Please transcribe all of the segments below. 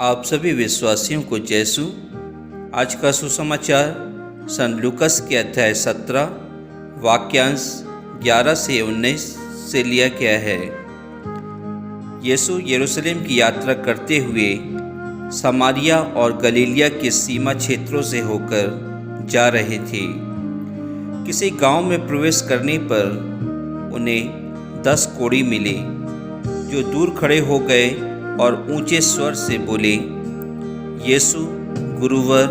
आप सभी विश्वासियों को जैसु। आज का सुसमाचार सन लूकस के अध्याय 17 वाक्यांश 11 से 19 से लिया गया है। यीशु यरूशलेम की यात्रा करते हुए समारिया और गलीलिया के सीमा क्षेत्रों से होकर जा रहे थे। किसी गांव में प्रवेश करने पर उन्हें 10 कोढ़ी मिले, जो दूर खड़े हो गए और ऊंचे स्वर से बोले, यीशु गुरुवर,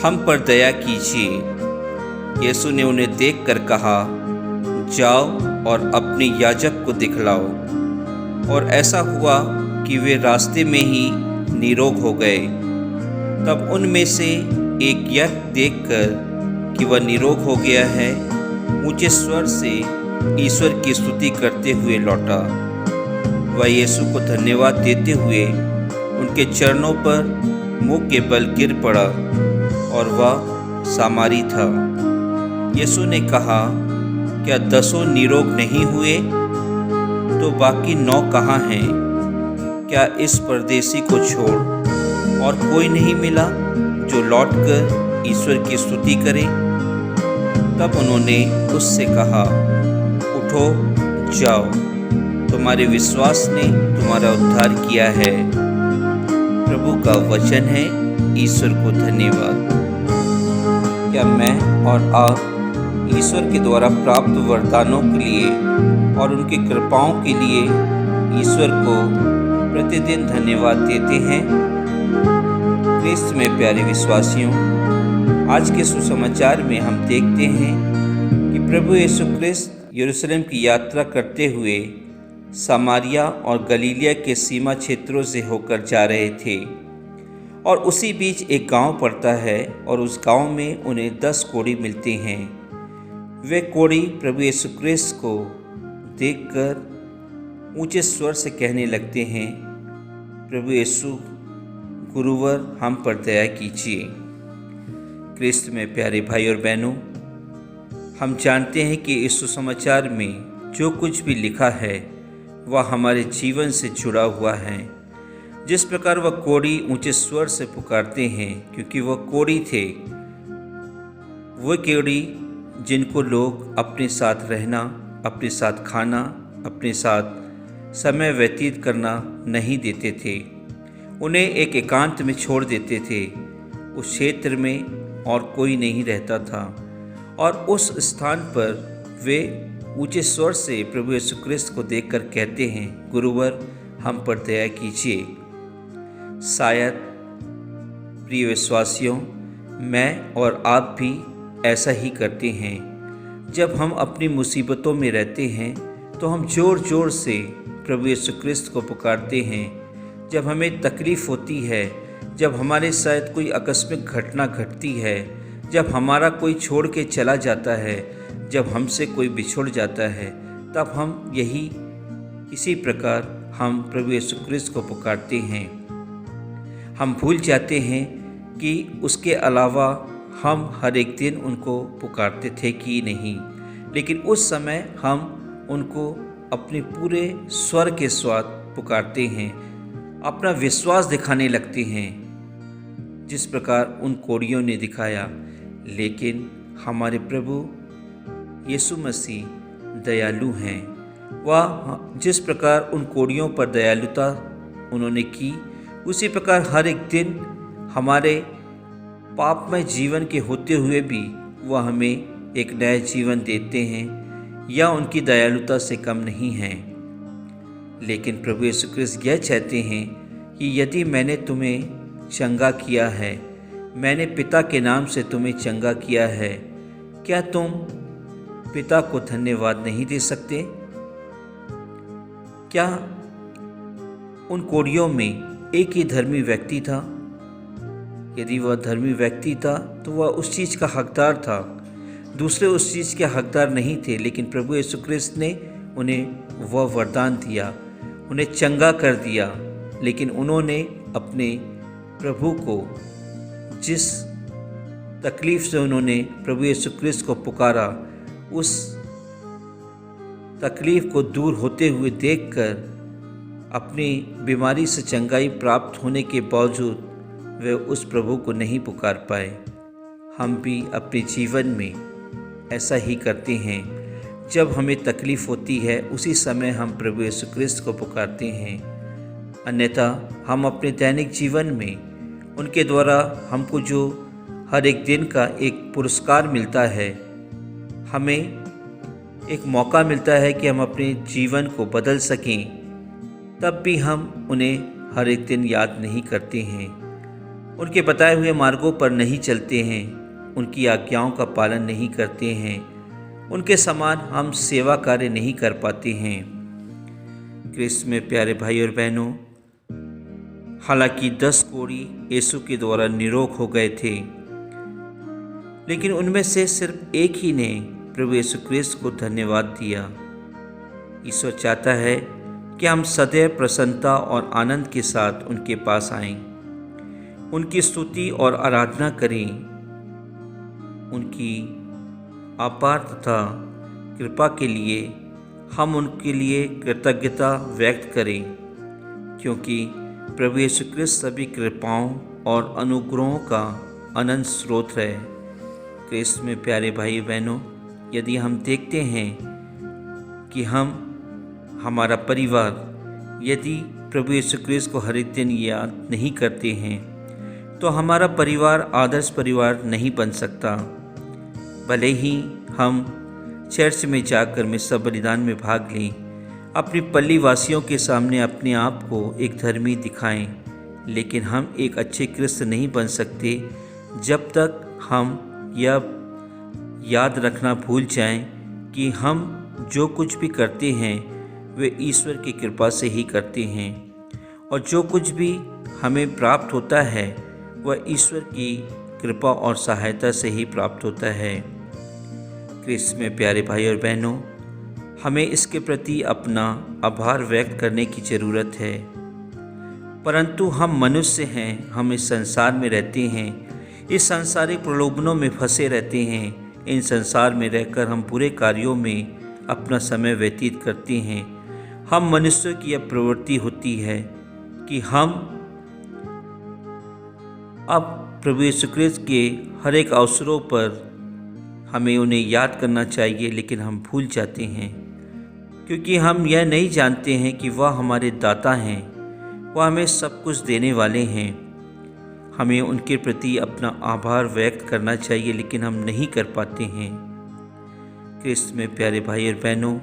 हम पर दया कीजिए। यीशु ने उन्हें देखकर कहा, जाओ और अपने याजक को दिखलाओ। और ऐसा हुआ कि वे रास्ते में ही निरोग हो गए। तब उनमें से एक यह देखकर कि वह निरोग हो गया है, ऊंचे स्वर से ईश्वर की स्तुति करते हुए लौटा। वह यीशु को धन्यवाद देते हुए उनके चरणों पर मुंह के बल गिर पड़ा, और वह सामरी था। यीशु ने कहा, क्या 10 निरोग नहीं हुए? तो बाकी 9 कहाँ हैं? क्या इस परदेसी को छोड़ और कोई नहीं मिला जो लौटकर ईश्वर की स्तुति करे? तब उन्होंने उससे कहा, उठो, जाओ, तुम्हारे विश्वास ने तुम्हारा उद्धार किया है। प्रभु का वचन है। ईश्वर को धन्यवाद। क्या मैं और आप ईश्वर के द्वारा प्राप्त वरदानों के लिए और उनकी कृपाओं के लिए ईश्वर को प्रतिदिन धन्यवाद देते हैं? क्रिस्त में प्यारे विश्वासियों, आज के सुसमाचार में हम देखते हैं कि प्रभु यीशु क्रिस्त यरूशलेम की यात्रा करते हुए समारिया और गलीलिया के सीमा क्षेत्रों से होकर जा रहे थे, और उसी बीच एक गांव पड़ता है, और उस गांव में उन्हें 10 कोढ़ी मिलते हैं। वे कोढ़ी प्रभु यीशु क्रिस्त को देखकर ऊंचे स्वर से कहने लगते हैं, प्रभु यीशु गुरुवर, हम पर दया कीजिए। क्रिस्त में प्यारे भाई और बहनों, हम जानते हैं कि इस सुसमाचार में जो कुछ भी लिखा है वह हमारे जीवन से जुड़ा हुआ है। जिस प्रकार वह कोढ़ी ऊंचे स्वर से पुकारते हैं, क्योंकि वह कोढ़ी थे, वह कोढ़ी जिनको लोग अपने साथ रहना, अपने साथ खाना, अपने साथ समय व्यतीत करना नहीं देते थे। उन्हें एक एकांत में छोड़ देते थे। उस क्षेत्र में और कोई नहीं रहता था, और उस स्थान पर वे ऊंचे स्वर से प्रभु यीशु क्रिस्त को देखकर कहते हैं, गुरुवर, हम पर दया कीजिए। शायद प्रिय विश्वासियों, मैं और आप भी ऐसा ही करते हैं। जब हम अपनी मुसीबतों में रहते हैं तो हम ज़ोर ज़ोर से प्रभु यीशु क्रिस्त को पुकारते हैं। जब हमें तकलीफ़ होती है, जब हमारे साथ कोई आकस्मिक घटना घटती है, जब हमारा कोई छोड़ के चला जाता है, जब हमसे कोई बिछुड़ जाता है, तब हम इसी प्रकार हम प्रभु यीशु क्रिस्त को पुकारते हैं। हम भूल जाते हैं कि उसके अलावा हम हर एक दिन उनको पुकारते थे कि नहीं, लेकिन उस समय हम उनको अपने पूरे स्वर के साथ पुकारते हैं, अपना विश्वास दिखाने लगते हैं, जिस प्रकार उन कोढ़ियों ने दिखाया। लेकिन हमारे प्रभु यीशु मसीह दयालु हैं। वह जिस प्रकार उन कोढ़ियों पर दयालुता उन्होंने की, उसी प्रकार हर एक दिन हमारे पापमय जीवन के होते हुए भी वह हमें एक नया जीवन देते हैं, या उनकी दयालुता से कम नहीं हैं। लेकिन प्रभु यीशु क्रिस्त यह चाहते हैं कि यदि मैंने तुम्हें चंगा किया है, मैंने पिता के नाम से तुम्हें चंगा किया है, क्या तुम पिता को धन्यवाद नहीं दे सकते? क्या उन कोढ़ियों में एक ही धर्मी व्यक्ति था? यदि वह धर्मी व्यक्ति था तो वह उस चीज़ का हकदार था, दूसरे उस चीज़ के हकदार नहीं थे। लेकिन प्रभु यीशु क्रिस्त ने उन्हें वह वरदान दिया, उन्हें चंगा कर दिया। लेकिन उन्होंने अपने प्रभु को, जिस तकलीफ़ से उन्होंने प्रभु यीशु क्रिस्त को पुकारा, उस तकलीफ़ को दूर होते हुए देखकर अपनी बीमारी से चंगाई प्राप्त होने के बावजूद वे उस प्रभु को नहीं पुकार पाए। हम भी अपने जीवन में ऐसा ही करते हैं। जब हमें तकलीफ़ होती है उसी समय हम प्रभु यीशु क्रिस्त को पुकारते हैं, अन्यथा हम अपने दैनिक जीवन में उनके द्वारा हमको जो हर एक दिन का एक पुरस्कार मिलता है, हमें एक मौका मिलता है कि हम अपने जीवन को बदल सकें, तब भी हम उन्हें हर एक दिन याद नहीं करते हैं, उनके बताए हुए मार्गों पर नहीं चलते हैं, उनकी आज्ञाओं का पालन नहीं करते हैं, उनके समान हम सेवा कार्य नहीं कर पाते हैं। क्रिस्त में प्यारे भाई और बहनों, हालांकि 10 कोढ़ी यीशु के द्वारा निरोग हो गए थे, लेकिन उनमें से सिर्फ एक ही ने प्रभु यीशु क्रिस्त को धन्यवाद दिया। ईश्वर चाहता है कि हम सदैव प्रसन्नता और आनंद के साथ उनके पास आएं, उनकी स्तुति और आराधना करें, उनकी अपार तथा कृपा के लिए हम उनके लिए कृतज्ञता व्यक्त करें, क्योंकि प्रभु यीशु क्रिस्त सभी कृपाओं और अनुग्रहों का अनंत स्रोत है। क्रिस्त में प्यारे भाई बहनों, यदि हम देखते हैं कि हमारा परिवार यदि प्रभु यीशु क्रिस्त को हर एक दिन याद नहीं करते हैं, तो हमारा परिवार आदर्श परिवार नहीं बन सकता। भले ही हम चर्च में जाकर मिस्सा बलिदान में भाग लें, अपनी पल्ली वासियों के सामने अपने आप को एक धर्मी दिखाएं, लेकिन हम एक अच्छे क्रिस्त नहीं बन सकते जब तक हम यह याद रखना भूल जाएं कि हम जो कुछ भी करते हैं वे ईश्वर की कृपा से ही करते हैं, और जो कुछ भी हमें प्राप्त होता है वह ईश्वर की कृपा और सहायता से ही प्राप्त होता है। क्रिस्त में प्यारे भाई और बहनों, हमें इसके प्रति अपना आभार व्यक्त करने की ज़रूरत है। परंतु हम मनुष्य हैं, हम इस संसार में रहते हैं, इस सांसारिक प्रलोभनों में फंसे रहते हैं। इन संसार में रहकर हम बुरे कार्यों में अपना समय व्यतीत करते हैं। हम मनुष्यों की यह प्रवृत्ति होती है कि हम अब प्रभु यीशु क्रिस्त के हर एक अवसरों पर हमें उन्हें याद करना चाहिए, लेकिन हम भूल जाते हैं, क्योंकि हम यह नहीं जानते हैं कि वह हमारे दाता हैं, वह हमें सब कुछ देने वाले हैं। हमें उनके प्रति अपना आभार व्यक्त करना चाहिए, लेकिन हम नहीं कर पाते हैं। क्रिस्त में प्यारे भाई और बहनों,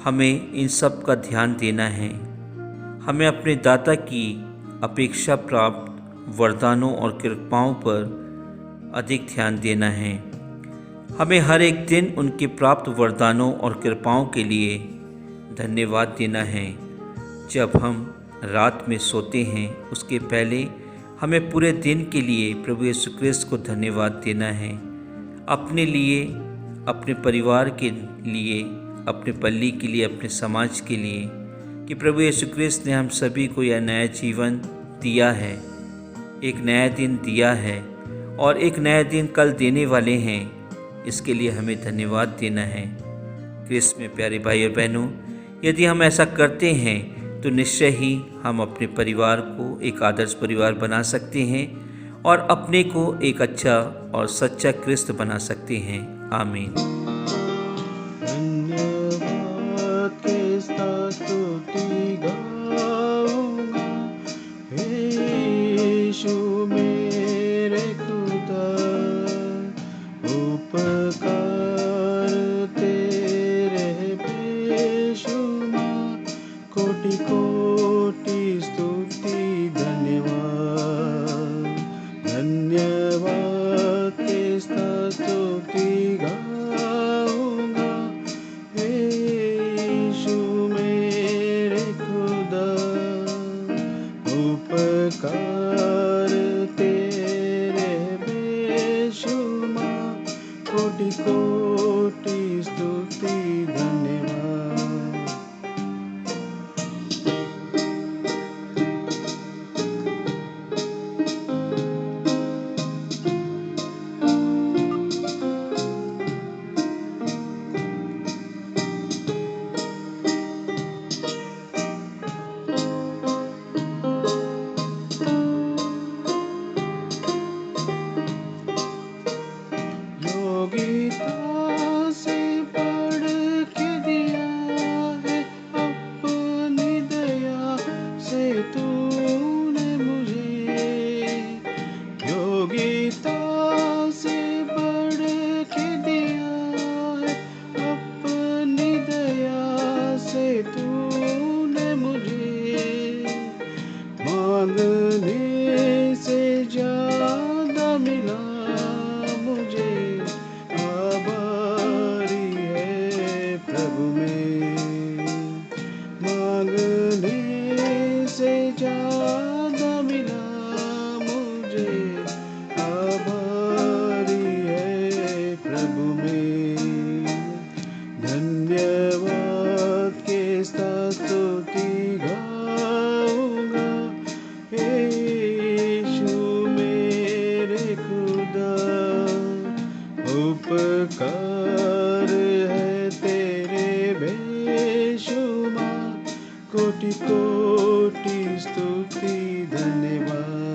हमें इन सब का ध्यान देना है। हमें अपने दाता की अपेक्षा प्राप्त वरदानों और कृपाओं पर अधिक ध्यान देना है। हमें हर एक दिन उनके प्राप्त वरदानों और कृपाओं के लिए धन्यवाद देना है। जब हम रात में सोते हैं उसके पहले हमें पूरे दिन के लिए प्रभु यीशु क्रिस्त को धन्यवाद देना है, अपने लिए, अपने परिवार के लिए, अपने पल्ली के लिए, अपने समाज के लिए, कि प्रभु यीशु क्रिस्त ने हम सभी को यह नया जीवन दिया है, एक नया दिन दिया है और एक नया दिन कल देने वाले हैं। इसके लिए हमें धन्यवाद देना है। क्रिस्त में प्यारे भाई और बहनों, यदि हम ऐसा करते हैं तो निश्चय ही हम अपने परिवार को एक आदर्श परिवार बना सकते हैं और अपने को एक अच्छा और सच्चा क्रिस्त बना सकते हैं। आमीन। धन्यवाद के साथ स्तुति गाऊंगा, हे यीशु मेरे खुदा, उपकार तेरे बेशुमार, कोटि कोटि स्तुति धन्यवाद। धन्यवाद के साथ स्तुति गाऊंगा, हे यीशु मेरे खुदा, उपकार तेरे बेशुमार, कोटि कोटि स्तुति धन्यवाद। मांगने से ज्यादा मिला मुझे, आभारी है प्रभु में। धन्यवाद के साथ स्तुति गाऊंगा, यीशु मेरे खुदा। उपकार है तेरे बेशुमार, कोटि कोटि स्तुति धन्यवाद।